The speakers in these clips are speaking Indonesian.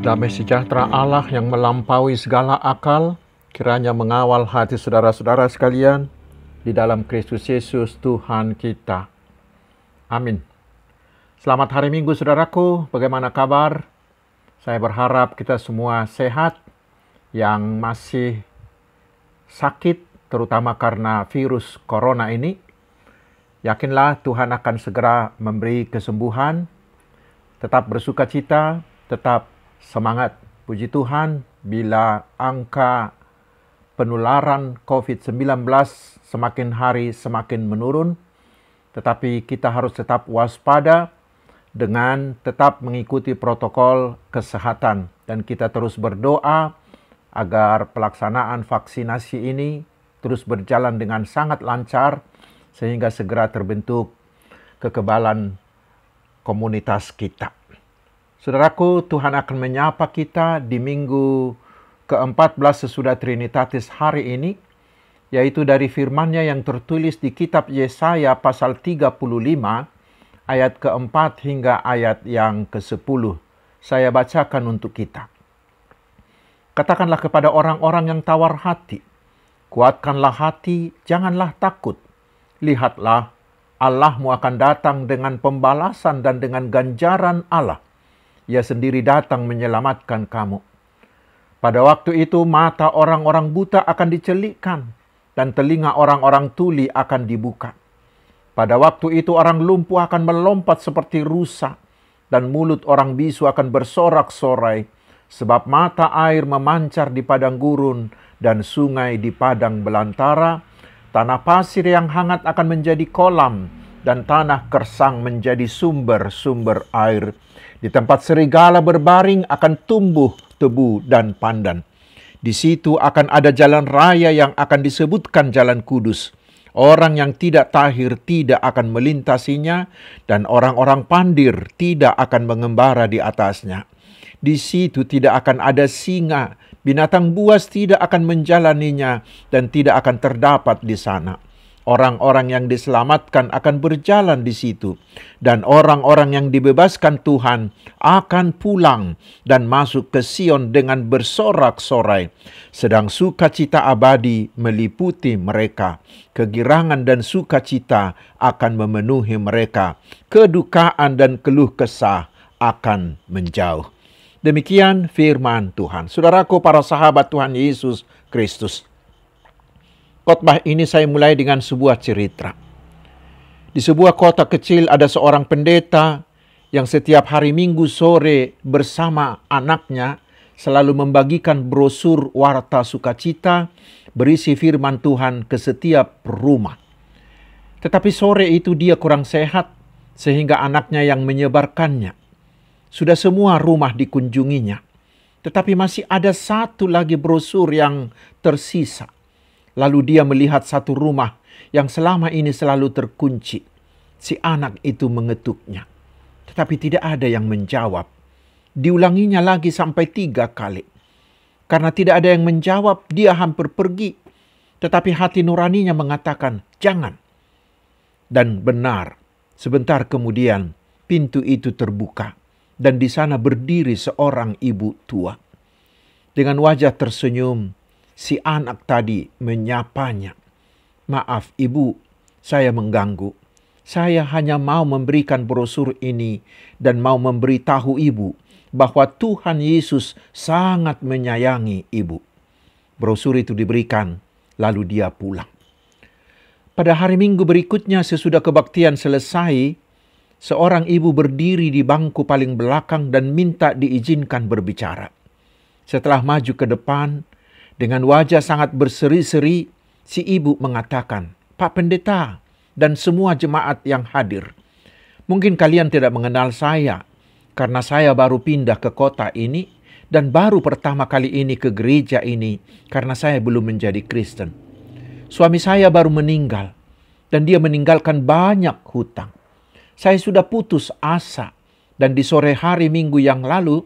Damai sejahtera Allah yang melampaui segala akal, kiranya mengawal hati saudara-saudara sekalian di dalam Kristus Yesus Tuhan kita. Amin. Selamat hari Minggu saudaraku, bagaimana kabar? Saya berharap kita semua sehat, yang masih sakit, terutama karena virus corona ini. Yakinlah Tuhan akan segera memberi kesembuhan, tetap bersuka cita, tetap semangat. Puji Tuhan, bila angka penularan COVID-19 semakin hari semakin menurun, tetapi kita harus tetap waspada dengan tetap mengikuti protokol kesehatan. Dan kita terus berdoa agar pelaksanaan vaksinasi ini terus berjalan dengan sangat lancar, sehingga segera terbentuk kekebalan komunitas kita. Saudaraku, Tuhan akan menyapa kita di minggu ke-14 sesudah Trinitatis hari ini, yaitu dari firman-Nya yang tertulis di kitab Yesaya pasal 35, ayat ke-4 hingga ayat yang ke-10. Saya bacakan untuk kita. Katakanlah kepada orang-orang yang tawar hati, kuatkanlah hati, janganlah takut. Lihatlah, Allahmu akan datang dengan pembalasan dan dengan ganjaran Allah. Ia sendiri datang menyelamatkan kamu. Pada waktu itu mata orang-orang buta akan dicelikkan dan telinga orang-orang tuli akan dibuka. Pada waktu itu orang lumpuh akan melompat seperti rusa dan mulut orang bisu akan bersorak-sorai, sebab mata air memancar di padang gurun dan sungai di padang belantara. Tanah pasir yang hangat akan menjadi kolam dan tanah kersang menjadi sumber-sumber air. Di tempat serigala berbaring akan tumbuh tebu dan pandan. Di situ akan ada jalan raya yang akan disebutkan jalan kudus. Orang yang tidak tahir tidak akan melintasinya, dan orang-orang pandir tidak akan mengembara di atasnya. Di situ tidak akan ada singa, binatang buas tidak akan menjalaninya, dan tidak akan terdapat di sana. Orang-orang yang diselamatkan akan berjalan di situ, dan orang-orang yang dibebaskan Tuhan akan pulang dan masuk ke Sion dengan bersorak-sorai. Sedang sukacita abadi meliputi mereka. Kegirangan dan sukacita akan memenuhi mereka. Kedukaan dan keluh kesah akan menjauh. Demikian firman Tuhan. Saudaraku, para sahabat Tuhan Yesus Kristus. Khotbah ini saya mulai dengan sebuah cerita. Di sebuah kota kecil ada seorang pendeta yang setiap hari Minggu sore bersama anaknya selalu membagikan brosur warta sukacita berisi firman Tuhan ke setiap rumah. Tetapi sore itu dia kurang sehat sehingga anaknya yang menyebarkannya. Sudah semua rumah dikunjunginya, tetapi masih ada satu lagi brosur yang tersisa. Lalu dia melihat satu rumah yang selama ini selalu terkunci. Si anak itu mengetuknya, tetapi tidak ada yang menjawab. Diulanginya lagi sampai 3 kali. Karena tidak ada yang menjawab, dia hampir pergi. Tetapi hati nuraninya mengatakan, jangan. Dan benar, sebentar kemudian pintu itu terbuka. Dan di sana berdiri seorang ibu tua. Dengan wajah tersenyum, si anak tadi menyapanya. Maaf ibu, saya mengganggu. Saya hanya mau memberikan brosur ini dan mau memberitahu ibu bahwa Tuhan Yesus sangat menyayangi ibu. Brosur itu diberikan, lalu dia pulang. Pada hari Minggu berikutnya sesudah kebaktian selesai, seorang ibu berdiri di bangku paling belakang dan minta diizinkan berbicara. Setelah maju ke depan, dengan wajah sangat berseri-seri, si ibu mengatakan, Pak Pendeta dan semua jemaat yang hadir, mungkin kalian tidak mengenal saya, karena saya baru pindah ke kota ini dan baru pertama kali ini ke gereja ini karena saya belum menjadi Kristen. Suami saya baru meninggal dan dia meninggalkan banyak hutang. Saya sudah putus asa dan di sore hari Minggu yang lalu,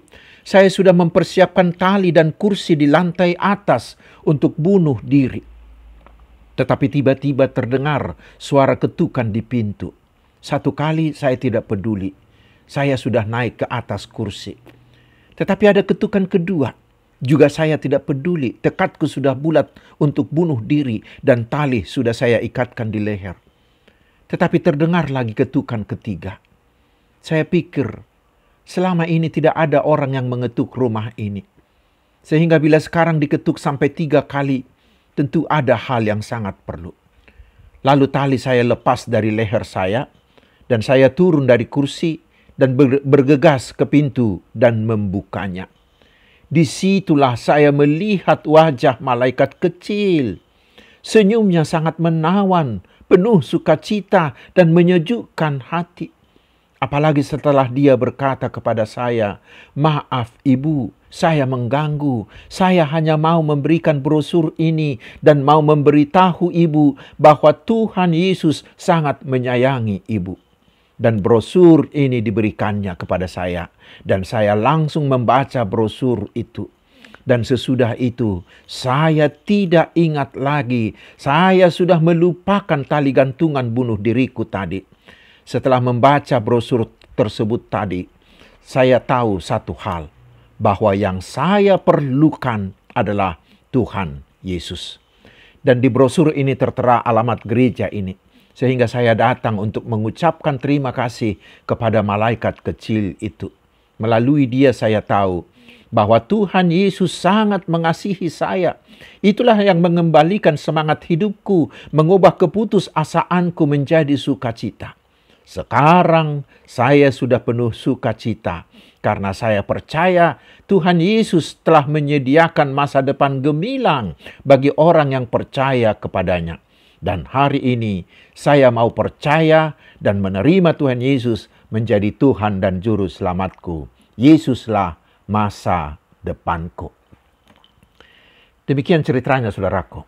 saya sudah mempersiapkan tali dan kursi di lantai atas untuk bunuh diri. Tetapi tiba-tiba terdengar suara ketukan di pintu. 1 kali saya tidak peduli. Saya sudah naik ke atas kursi. Tetapi ada ketukan kedua. Juga saya tidak peduli, tekadku sudah bulat untuk bunuh diri dan tali sudah saya ikatkan di leher. Tetapi terdengar lagi ketukan ketiga. Saya pikir selama ini tidak ada orang yang mengetuk rumah ini. Sehingga bila sekarang diketuk sampai 3 kali, tentu ada hal yang sangat perlu. Lalu tali saya lepas dari leher saya dan saya turun dari kursi dan bergegas ke pintu dan membukanya. Disitulah saya melihat wajah malaikat kecil. Senyumnya sangat menawan, penuh sukacita dan menyejukkan hati. Apalagi setelah dia berkata kepada saya, "Maaf ibu, saya mengganggu. Saya hanya mau memberikan brosur ini dan mau memberitahu ibu bahwa Tuhan Yesus sangat menyayangi ibu." Dan brosur ini diberikannya kepada saya. Dan saya langsung membaca brosur itu. Dan sesudah itu, saya tidak ingat lagi. Saya sudah melupakan tali gantungan bunuh diriku tadi. Setelah membaca brosur tersebut tadi, saya tahu satu hal. Bahwa yang saya perlukan adalah Tuhan Yesus. Dan di brosur ini tertera alamat gereja ini. Sehingga saya datang untuk mengucapkan terima kasih kepada malaikat kecil itu. Melalui dia saya tahu bahwa Tuhan Yesus sangat mengasihi saya. Itulah yang mengembalikan semangat hidupku, mengubah keputusasaanku menjadi sukacita. Sekarang saya sudah penuh sukacita karena saya percaya Tuhan Yesus telah menyediakan masa depan gemilang bagi orang yang percaya kepadanya. Dan hari ini saya mau percaya dan menerima Tuhan Yesus menjadi Tuhan dan Juru Selamatku. Yesuslah masa depanku. Demikian ceritanya saudaraku.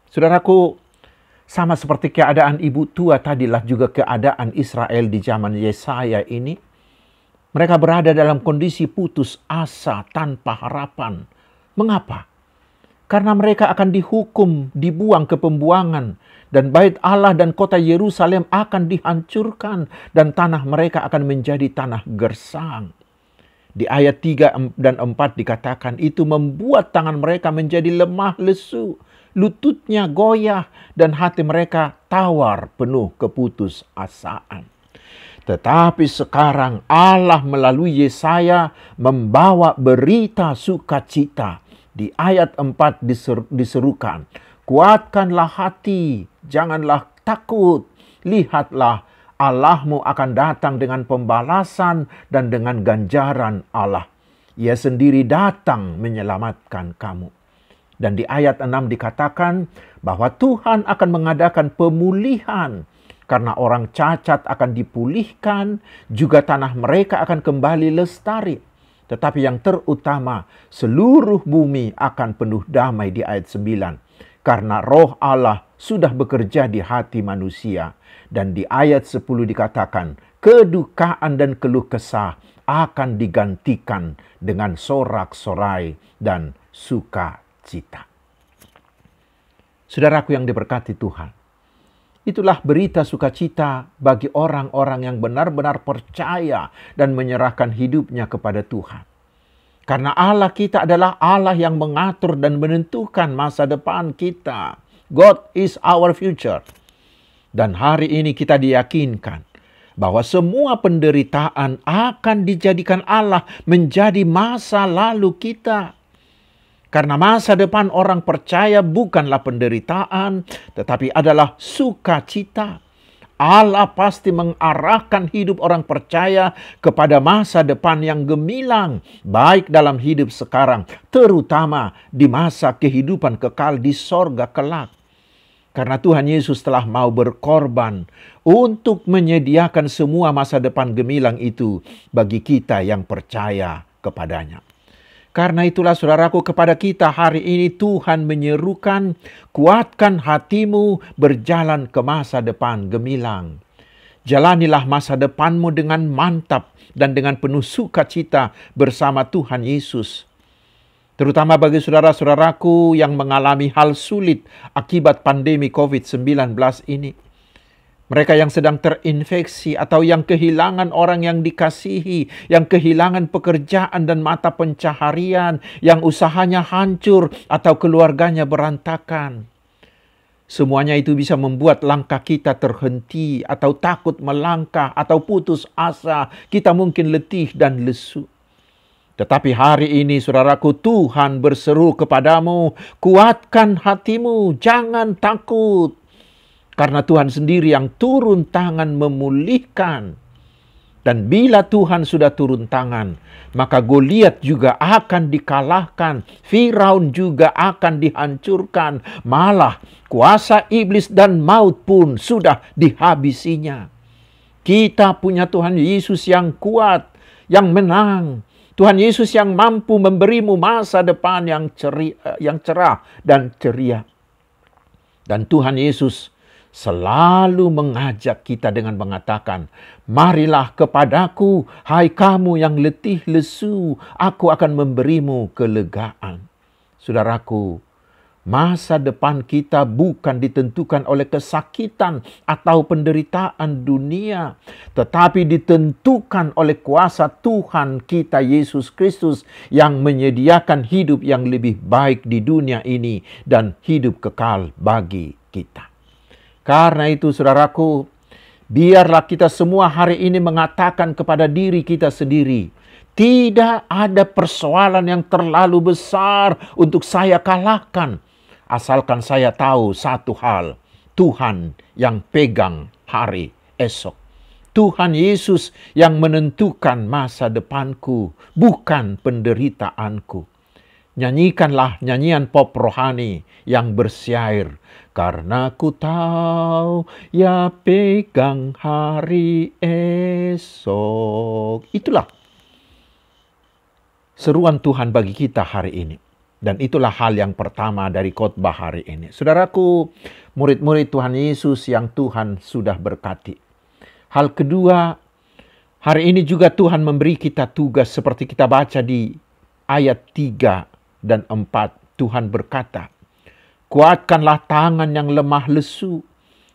Saudaraku, sama seperti keadaan ibu tua tadilah juga keadaan Israel di zaman Yesaya ini. Mereka berada dalam kondisi putus asa tanpa harapan. Mengapa? Karena mereka akan dihukum, dibuang ke pembuangan. Dan bait Allah dan kota Yerusalem akan dihancurkan. Dan tanah mereka akan menjadi tanah gersang. Di ayat 3 dan 4 dikatakan itu membuat tangan mereka menjadi lemah lesu. Lututnya goyah dan hati mereka tawar penuh keputusasaan. Tetapi sekarang Allah melalui Yesaya membawa berita sukacita. Di ayat 4 diserukan, "Kuatkanlah hati, janganlah takut. Lihatlah, Allahmu akan datang dengan pembalasan dan dengan ganjaran Allah. Ia sendiri datang menyelamatkan kamu." Dan di ayat 6 dikatakan bahwa Tuhan akan mengadakan pemulihan. Karena orang cacat akan dipulihkan, juga tanah mereka akan kembali lestari. Tetapi yang terutama, seluruh bumi akan penuh damai di ayat 9. Karena roh Allah sudah bekerja di hati manusia. Dan di ayat 10 dikatakan, kedukaan dan keluh kesah akan digantikan dengan sorak-sorai dan sukacita. Saudaraku yang diberkati Tuhan, itulah berita sukacita bagi orang-orang yang benar-benar percaya dan menyerahkan hidupnya kepada Tuhan. Karena Allah kita adalah Allah yang mengatur dan menentukan masa depan kita. God is our future. Dan hari ini kita diyakinkan bahwa semua penderitaan akan dijadikan Allah menjadi masa lalu kita. Karena masa depan orang percaya bukanlah penderitaan, tetapi adalah sukacita. Allah pasti mengarahkan hidup orang percaya kepada masa depan yang gemilang, baik dalam hidup sekarang, terutama di masa kehidupan kekal di sorga kelak. Karena Tuhan Yesus telah mau berkorban untuk menyediakan semua masa depan gemilang itu bagi kita yang percaya kepadanya. Karena itulah saudaraku, kepada kita hari ini Tuhan menyerukan, kuatkan hatimu berjalan ke masa depan gemilang. Jalanilah masa depanmu dengan mantap dan dengan penuh sukacita bersama Tuhan Yesus. Terutama bagi saudara-saudaraku yang mengalami hal sulit akibat pandemi COVID-19 ini. Mereka yang sedang terinfeksi atau yang kehilangan orang yang dikasihi, yang kehilangan pekerjaan dan mata pencaharian, yang usahanya hancur atau keluarganya berantakan. Semuanya itu bisa membuat langkah kita terhenti atau takut melangkah atau putus asa. Kita mungkin letih dan lesu. Tetapi hari ini, saudaraku, Tuhan berseru kepadamu, kuatkan hatimu, jangan takut. Karena Tuhan sendiri yang turun tangan memulihkan. Dan bila Tuhan sudah turun tangan, maka Goliat juga akan dikalahkan. Firaun juga akan dihancurkan. Malah kuasa iblis dan maut pun sudah dihabisinya. Kita punya Tuhan Yesus yang kuat, yang menang. Tuhan Yesus yang mampu memberimu masa depan yang cerah dan ceria. Dan Tuhan Yesus selalu mengajak kita dengan mengatakan, marilah kepadaku, hai kamu yang letih lesu, aku akan memberimu kelegaan. Saudaraku, masa depan kita bukan ditentukan oleh kesakitan atau penderitaan dunia, tetapi ditentukan oleh kuasa Tuhan kita Yesus Kristus yang menyediakan hidup yang lebih baik di dunia ini dan hidup kekal bagi kita. Karena itu, saudaraku, biarlah kita semua hari ini mengatakan kepada diri kita sendiri, tidak ada persoalan yang terlalu besar untuk saya kalahkan, asalkan saya tahu satu hal, Tuhan yang pegang hari esok. Tuhan Yesus yang menentukan masa depanku, bukan penderitaanku. Nyanyikanlah nyanyian pop rohani yang bersyair, karena ku tahu ya pegang hari esok. Itulah seruan Tuhan bagi kita hari ini. Dan itulah hal yang pertama dari khotbah hari ini. Saudaraku, murid-murid Tuhan Yesus yang Tuhan sudah berkati. Hal kedua, hari ini juga Tuhan memberi kita tugas seperti kita baca di ayat 3 dan 4. Tuhan berkata, kuatkanlah tangan yang lemah lesu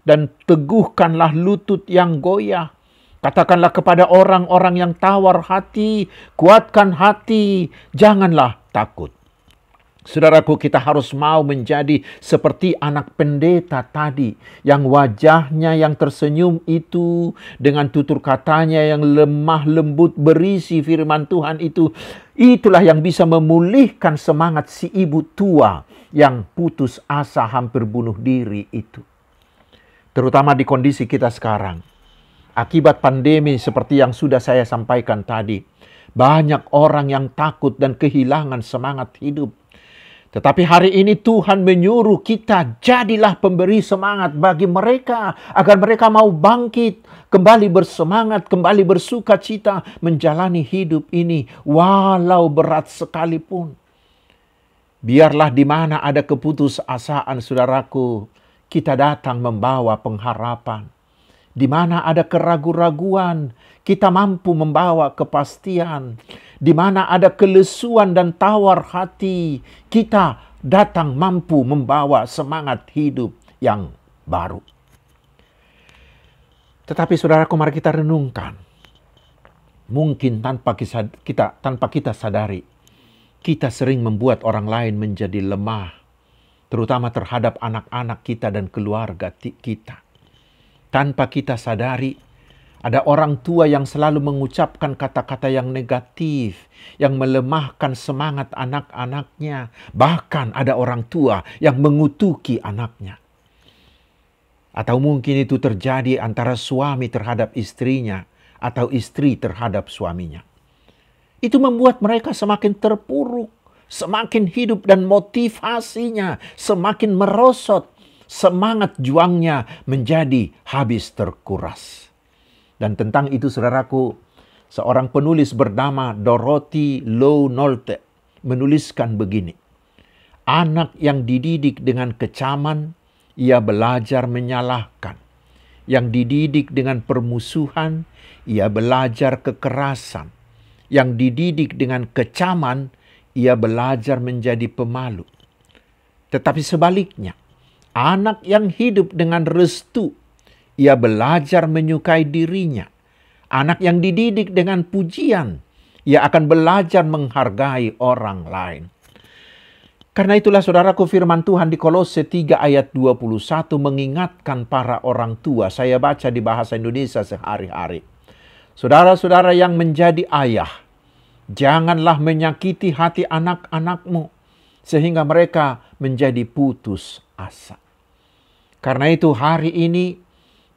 dan teguhkanlah lutut yang goyah. Katakanlah kepada orang-orang yang tawar hati, kuatkan hati, janganlah takut. Saudaraku, kita harus mau menjadi seperti anak pendeta tadi, yang wajahnya yang tersenyum itu dengan tutur katanya yang lemah lembut berisi firman Tuhan itu. Itulah yang bisa memulihkan semangat si ibu tua yang putus asa hampir bunuh diri itu. Terutama di kondisi kita sekarang. Akibat pandemi seperti yang sudah saya sampaikan tadi, banyak orang yang takut dan kehilangan semangat hidup. Tetapi hari ini Tuhan menyuruh kita, jadilah pemberi semangat bagi mereka, agar mereka mau bangkit, kembali bersemangat, kembali bersuka cita, menjalani hidup ini, walau berat sekalipun. Biarlah di mana ada keputusasaan, saudaraku, kita datang membawa pengharapan. Di mana ada keraguan-raguan, kita mampu membawa kepastian. Di mana ada kelesuan dan tawar hati, kita datang mampu membawa semangat hidup yang baru. Tetapi saudaraku, mari kita renungkan. Mungkin tanpa kita sadari, kita sering membuat orang lain menjadi lemah, terutama terhadap anak-anak kita dan keluarga kita. Tanpa kita sadari, ada orang tua yang selalu mengucapkan kata-kata yang negatif, yang melemahkan semangat anak-anaknya. Bahkan ada orang tua yang mengutuki anaknya. Atau mungkin itu terjadi antara suami terhadap istrinya, atau istri terhadap suaminya. Itu membuat mereka semakin terpuruk, semakin hidup dan motivasinya semakin merosot. Semangat juangnya menjadi habis terkuras. Dan tentang itu, saudaraku, seorang penulis bernama Dorothy Low Nolte menuliskan begini. Anak yang dididik dengan kecaman, ia belajar menyalahkan. Yang dididik dengan permusuhan, ia belajar kekerasan. Yang dididik dengan kecaman, ia belajar menjadi pemalu. Tetapi sebaliknya, anak yang hidup dengan restu, Ia belajar menyukai dirinya. Anak yang dididik dengan pujian, ia akan belajar menghargai orang lain. Karena itulah saudaraku, firman Tuhan di Kolose 3 ayat 21 mengingatkan para orang tua. Saya baca di bahasa Indonesia sehari-hari. Saudara-saudara yang menjadi ayah, janganlah menyakiti hati anak-anakmu sehingga mereka menjadi putus asa. Karena itu hari ini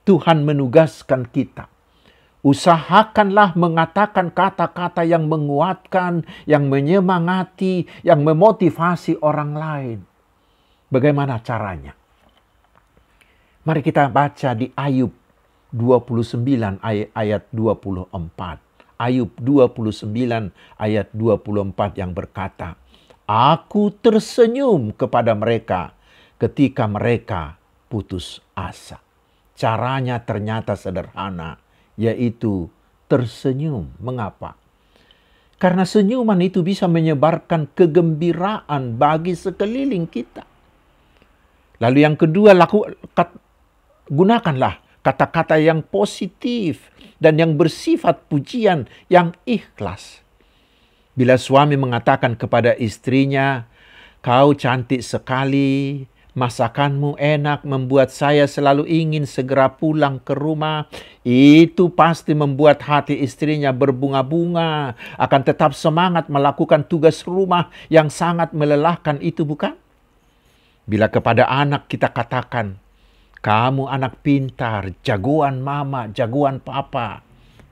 Tuhan menugaskan kita. Usahakanlah mengatakan kata-kata yang menguatkan, yang menyemangati, yang memotivasi orang lain. Bagaimana caranya? Mari kita baca di Ayub 29 ayat 24. Ayub 29 ayat 24 yang berkata, Aku tersenyum kepada mereka ketika mereka putus asa. Caranya ternyata sederhana, yaitu tersenyum. Mengapa? Karena senyuman itu bisa menyebarkan kegembiraan bagi sekeliling kita. Lalu yang kedua, gunakanlah kata-kata yang positif dan yang bersifat pujian yang ikhlas. Bila suami mengatakan kepada istrinya, "Kau cantik sekali, masakanmu enak, membuat saya selalu ingin segera pulang ke rumah," itu pasti membuat hati istrinya berbunga-bunga, akan tetap semangat melakukan tugas rumah yang sangat melelahkan itu, bukan? Bila kepada anak kita katakan, "Kamu anak pintar, jagoan mama, jagoan papa,"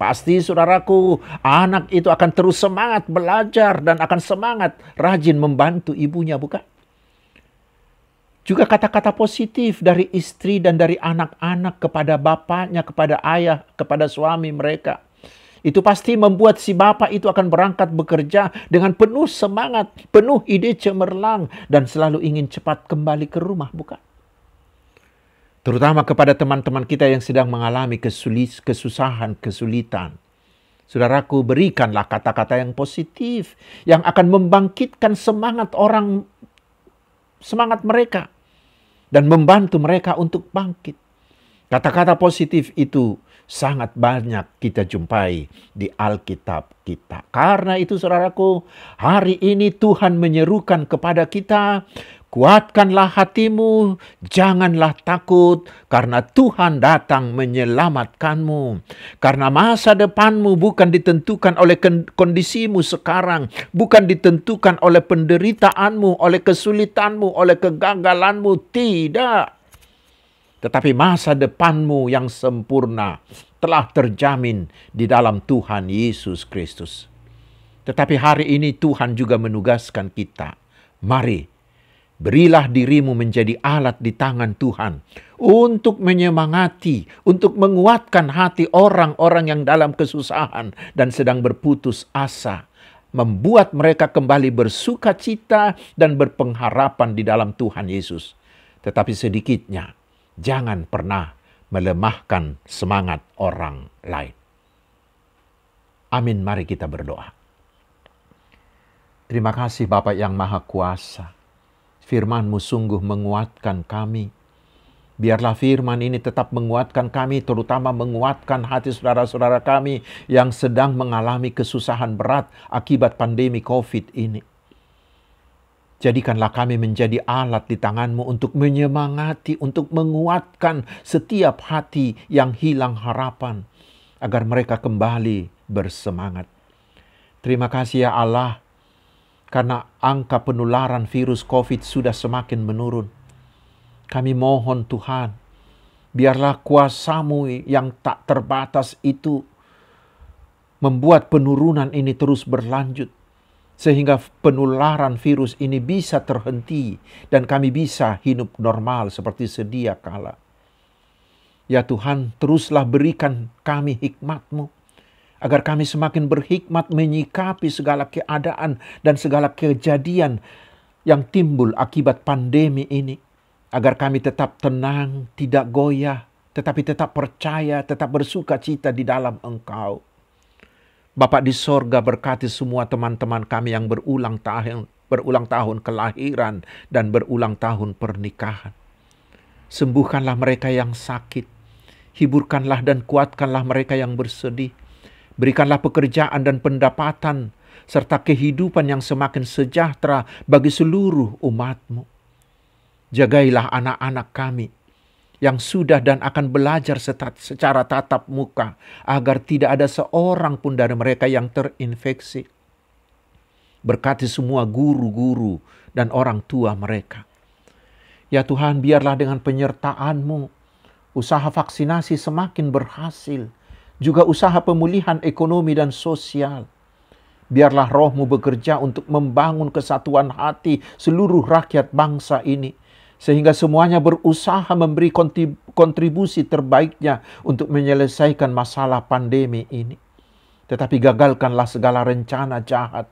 pasti saudaraku, anak itu akan terus semangat belajar dan akan semangat rajin membantu ibunya, bukan? Juga kata-kata positif dari istri dan dari anak-anak kepada bapaknya, kepada ayah, kepada suami mereka. Itu pasti membuat si bapak itu akan berangkat bekerja dengan penuh semangat, penuh ide cemerlang, dan selalu ingin cepat kembali ke rumah, bukan? Terutama kepada teman-teman kita yang sedang mengalami kesusahan, kesulitan. Saudaraku, berikanlah kata-kata yang positif, yang akan membangkitkan semangat mereka, dan membantu mereka untuk bangkit. Kata-kata positif itu sangat banyak kita jumpai di Alkitab kita. Karena itu saudaraku, hari ini Tuhan menyerukan kepada kita, kuatkanlah hatimu, janganlah takut, karena Tuhan datang menyelamatkanmu. Karena masa depanmu bukan ditentukan oleh kondisimu sekarang, bukan ditentukan oleh penderitaanmu, oleh kesulitanmu, oleh kegagalanmu, tidak. Tetapi masa depanmu yang sempurna telah terjamin di dalam Tuhan Yesus Kristus. Tetapi hari ini Tuhan juga menugaskan kita, mari, berilah dirimu menjadi alat di tangan Tuhan untuk menyemangati, untuk menguatkan hati orang-orang yang dalam kesusahan dan sedang berputus asa. Membuat mereka kembali bersuka cita dan berpengharapan di dalam Tuhan Yesus. Tetapi sedikitnya, jangan pernah melemahkan semangat orang lain. Amin, mari kita berdoa. Terima kasih Bapa yang Maha Kuasa. Firman-Mu sungguh menguatkan kami. Biarlah firman ini tetap menguatkan kami, terutama menguatkan hati saudara-saudara kami yang sedang mengalami kesusahan berat akibat pandemi COVID ini. Jadikanlah kami menjadi alat di tangan-Mu untuk menyemangati, untuk menguatkan setiap hati yang hilang harapan, agar mereka kembali bersemangat. Terima kasih ya Allah, karena angka penularan virus COVID sudah semakin menurun. Kami mohon Tuhan, biarlah kuasa-Mu yang tak terbatas itu membuat penurunan ini terus berlanjut, sehingga penularan virus ini bisa terhenti dan kami bisa hidup normal seperti sedia kala. Ya Tuhan, teruslah berikan kami hikmat-Mu, agar kami semakin berhikmat menyikapi segala keadaan dan segala kejadian yang timbul akibat pandemi ini. Agar kami tetap tenang, tidak goyah, tetapi tetap percaya, tetap bersuka cita di dalam Engkau. Bapa di sorga, berkati semua teman-teman kami yang berulang tahun kelahiran dan berulang tahun pernikahan. Sembuhkanlah mereka yang sakit, Hiburkanlah dan kuatkanlah mereka yang bersedih. Berikanlah pekerjaan dan pendapatan, serta kehidupan yang semakin sejahtera bagi seluruh umat-Mu. Jagailah anak-anak kami yang sudah dan akan belajar secara tatap muka, agar tidak ada seorang pun dari mereka yang terinfeksi. Berkati semua guru-guru dan orang tua mereka. Ya Tuhan, biarlah dengan penyertaan-Mu, usaha vaksinasi semakin berhasil, juga usaha pemulihan ekonomi dan sosial. Biarlah Roh-Mu bekerja untuk membangun kesatuan hati seluruh rakyat bangsa ini, sehingga semuanya berusaha memberi kontribusi terbaiknya untuk menyelesaikan masalah pandemi ini. Tetapi gagalkanlah segala rencana jahat.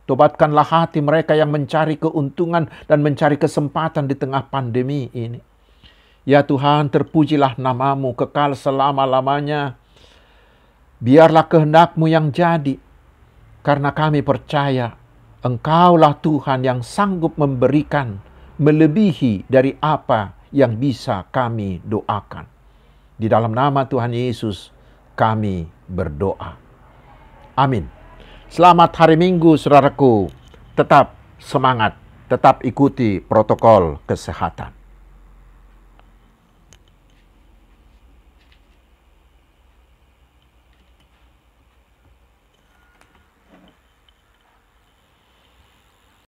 Tobatkanlah hati mereka yang mencari keuntungan dan mencari kesempatan di tengah pandemi ini. Ya Tuhan, terpujilah nama-Mu kekal selama-lamanya. Biarlah kehendak-Mu yang jadi, karena kami percaya Engkaulah Tuhan yang sanggup memberikan melebihi dari apa yang bisa kami doakan. Di dalam nama Tuhan Yesus kami berdoa. Amin. Selamat hari Minggu, saudaraku. Tetap semangat, tetap ikuti protokol kesehatan.